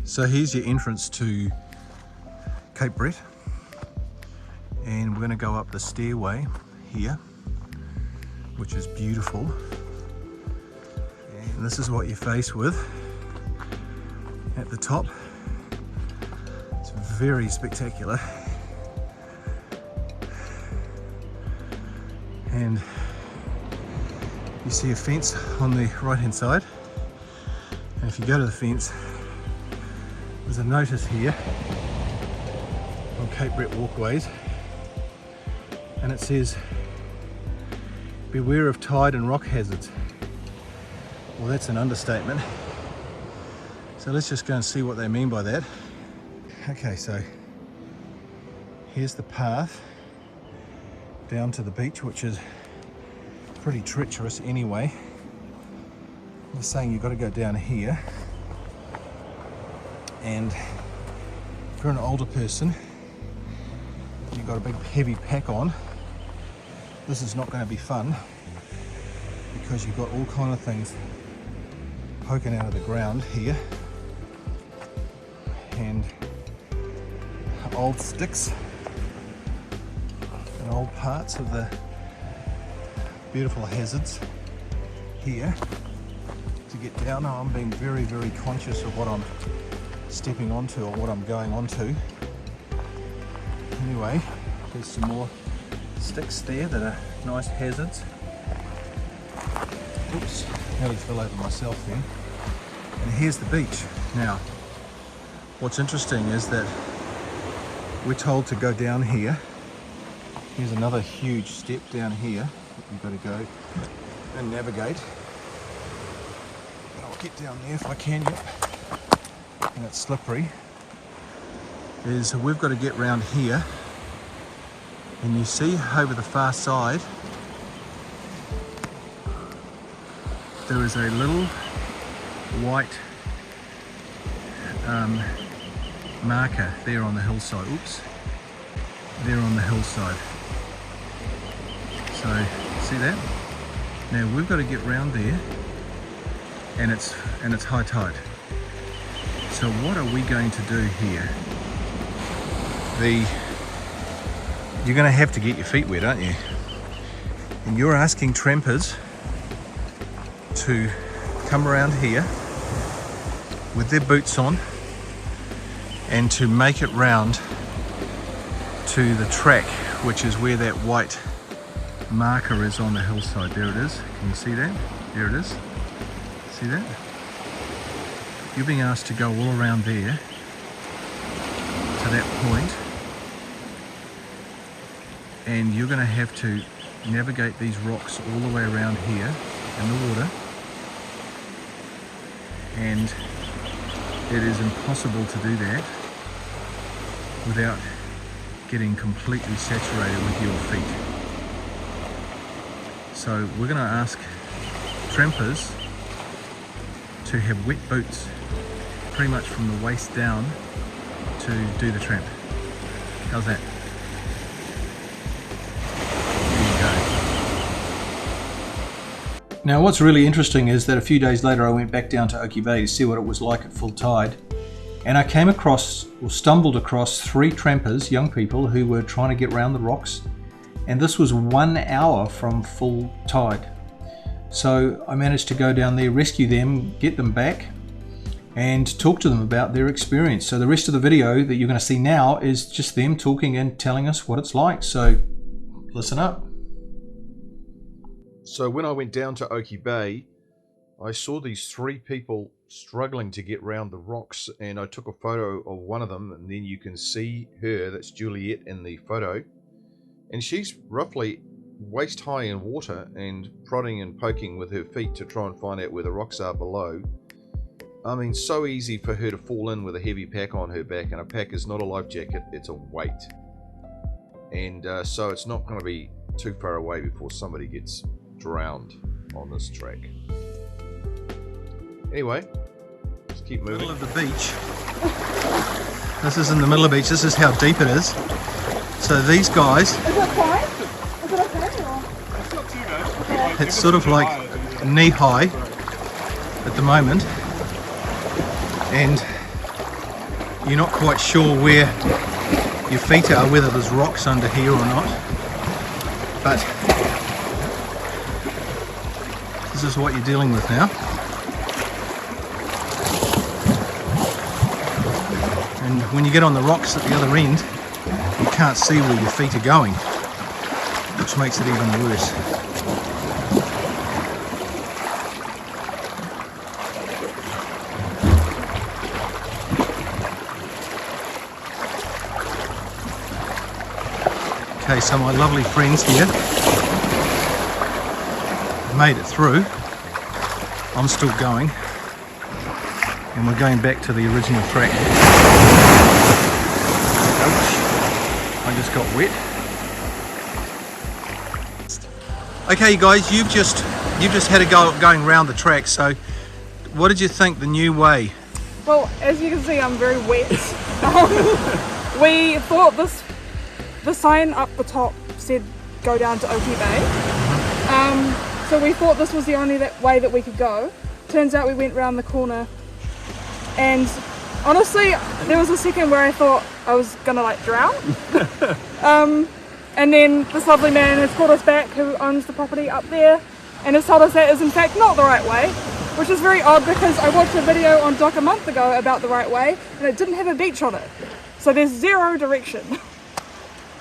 So here's your entrance to Cape Brett, and we're going to go up the stairway here, which is beautiful, and this is what you're faced with at the top. It's very spectacular, and you see a fence on the right hand side, and if you go to the fence, there's a notice here on Cape Brett walkways, and it says beware of tide and rock hazards. Well, that's an understatement, so let's just go and see what they mean by that. Okay, so here's the path down to the beach, which is pretty treacherous anyway. They're saying you've got to go down here, and if you're an older person, you've got a big heavy pack on, this is not going to be fun, because you've got all kind of things poking out of the ground here, and old sticks and old parts of the beautiful hazards here to get down. Now, I'm being very, very conscious of what I'm stepping onto or what I'm going onto. Anyway, there's some more sticks there that are nice hazards. Oops, nearly fell over myself then. And here's the beach. Now, what's interesting is that we're told to go down here. Here's another huge step down here that you've got to go and navigate. I'll get down there if I can, yep. And it's slippery. We've got to get round here, and you see over the far side there is a little white marker there on the hillside. Oops, there on the hillside. So see that? Now we've got to get round there, and it's high tide. So what are we going to do here? You're going to have to get your feet wet, aren't you? And you're asking trampers to come around here with their boots on and to make it round to the track, which is where that white marker is on the hillside. There it is. Can you see that? There it is. See that? You're being asked to go all around there to that point, and you're going to have to navigate these rocks all the way around here in the water, and it is impossible to do that without getting completely saturated with your feet. So we're going to ask trampers to have wet boots pretty much from the waist down to do the tramp. How's that? There you go. Now what's really interesting is that a few days later I went back down to Oakey Bay to see what it was like at full tide, and I came across, or stumbled across, 3 trampers, young people, who were trying to get around the rocks, and this was 1 hour from full tide. So I managed to go down there, rescue them, get them back, and talk to them about their experience. So the rest of the video that you're going to see now is just them talking and telling us what it's like. So listen up. So when I went down to Oakey Bay, I saw these 3 people struggling to get round the rocks, and I took a photo of one of them, and then you can see her, that's Juliet in the photo, and she's roughly waist high in water and prodding and poking with her feet to try and find out where the rocks are below. I mean, so easy for her to fall in with a heavy pack on her back, and a pack is not a life jacket, it's a weight. And so it's not going to be too far away before somebody gets drowned on this track. Anyway, let's keep moving. Middle of the beach. This is in the middle of the beach, this is how deep it is. So these guys, Is it fine? Is it okay? Or? It's not too bad. it's sort of like knee high at the moment, and you're not quite sure where your feet are, whether there's rocks under here or not, but this is what you're dealing with now. And when you get on the rocks at the other end, you can't see where your feet are going, which makes it even worse. Okay, so my lovely friends here made it through. I'm still going, and we're going back to the original track. Ouch, I just got wet. Okay, you guys, you've just had a go going around the track. So, what did you think the new way? Well, as you can see, I'm very wet. We thought the sign up the top said go down to Oakey Bay. So we thought this was the only way that we could go. Turns out we went round the corner, and honestly, there was a second where I thought I was gonna like drown. And then this lovely man has called us back, who owns the property up there, and has told us that is in fact not the right way, which is very odd because I watched a video on Doc a month ago about the right way, and it didn't have a beach on it. So there's zero direction.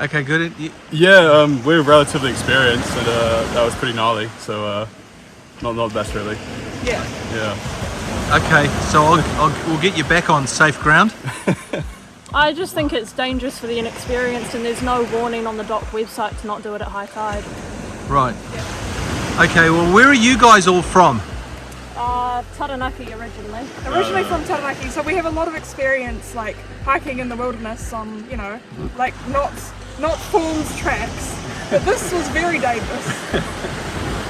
Okay, good. Yeah, we're relatively experienced, and that was pretty gnarly. So not the best, really. Yeah. Yeah. Okay, so we'll get you back on safe ground. I just think it's dangerous for the inexperienced, and there's no warning on the dock website to not do it at high tide. Right. Okay, well, where are you guys all from? Taranaki originally. Originally from Taranaki, so we have a lot of experience like hiking in the wilderness on, you know, like not Falls tracks, but this was very dangerous.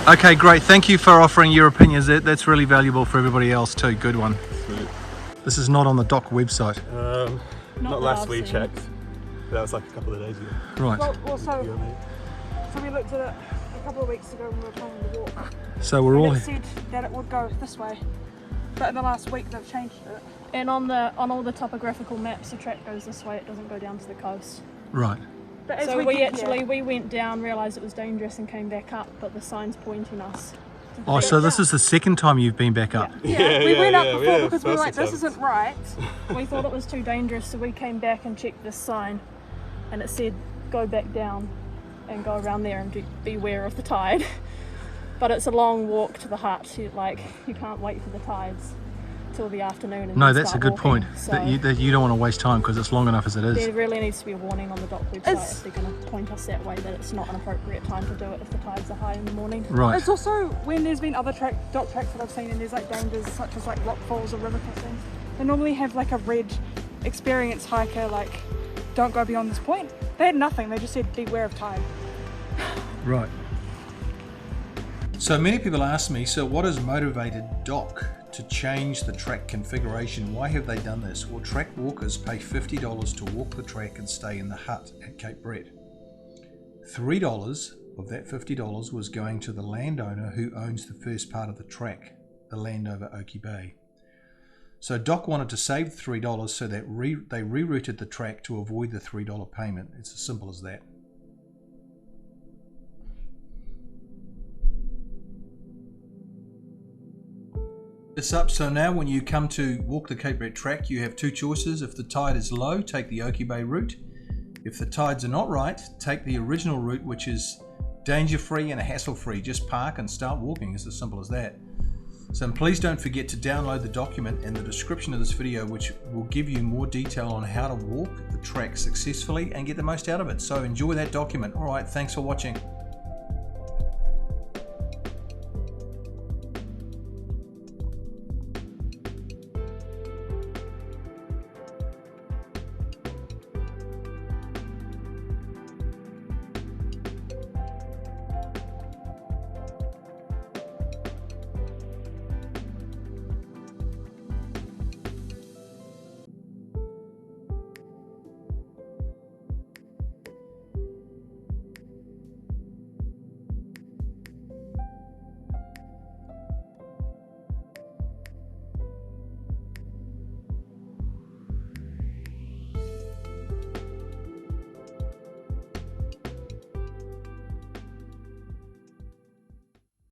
Okay, great. Thank you for offering your opinions. That's really valuable for everybody else too. Good one. Sweet. This is not on the dock website. Not last we checked. That was like a couple of days ago. Right. Well, so we looked at it a couple of weeks ago when we were planning to walk. So we're all And it said that it would go this way, but in the last week they've changed it. And on all the topographical maps, the track goes this way. It doesn't go down to the coast. right. But as So we went down, realised it was dangerous, and came back up. But the sign's pointing us. Oh, so this is the second time you've been back up. Yeah, we went up before yeah, because we were like, first this isn't right. We thought it was too dangerous, so we came back and checked this sign, and it said go back down and go around there and beware of the tide. But it's a long walk to the hut. You can't wait for the tides till the afternoon. And No, then that's a start good walking. point. So That you don't want to waste time because it's long enough as it is. there really needs to be a warning on the dock website It's- if they're going to point us that way, that it's not an appropriate time to do it if the tides are high in the morning. Right. It's also when there's been other dock tracks that I've seen and there's like dangers such as like rock falls or river crossings. They normally have like a red experienced hiker like, don't go beyond this point. They had nothing. They just said beware of tide. Right. So many people ask me, so what has motivated Doc to change the track configuration? Why have they done this? Well, track walkers pay $50 to walk the track and stay in the hut at Cape Brett. $3 of that $50 was going to the landowner who owns the first part of the track, the land over Oakey Bay. So Doc wanted to save $3 so that they rerouted the track to avoid the $3 payment. It's as simple as that. It's up, so now when you come to walk the Cape Brett track, you have two choices. If the tide is low, take the Oakey Bay route. If the tides are not right, take the original route, which is danger-free and hassle-free. Just park and start walking. It's as simple as that. So please don't forget to download the document in the description of this video, which will give you more detail on how to walk the track successfully and get the most out of it. So enjoy that document. All right, thanks for watching.